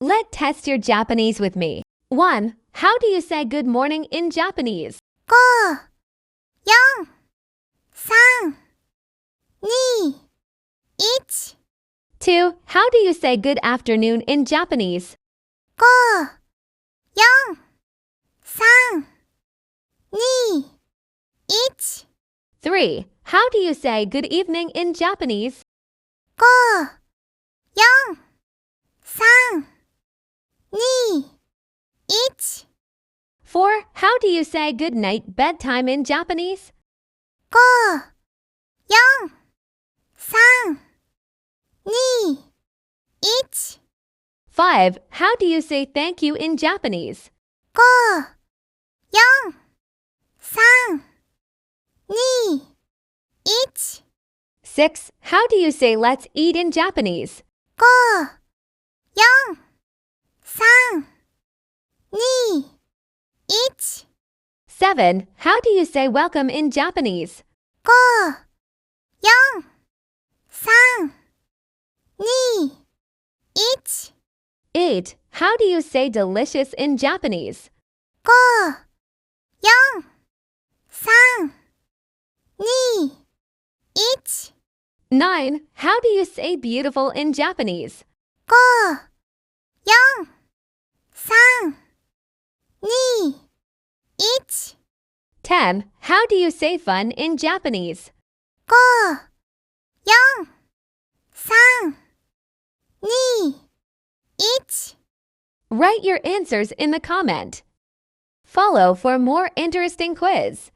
Let's test your Japanese with me. 1. How do you say good morning in Japanese? 5、4、3、2、1。2. How do you say good afternoon in Japanese? 5、4、3、2、1。3. How do you say good evening in Japanese? 5、4、3、2、1。4. How do you say good night bedtime in Japanese? 5、4、3、2、1。5. How do you say thank you in Japanese? 5、4、3、2、1。6. How do you say let's eat in Japanese? 5、4、3、2、1。7. How do you say welcome in Japanese? 5、4、3、2、1。8. How do you say delicious in Japanese? 5、4、3、2、1。9. How do you say beautiful in Japanese? 5、4、3、2、1。10. How do you say fun in Japanese? 5、4、3、2、1。Write your answers in the comment. Follow for more interesting quiz.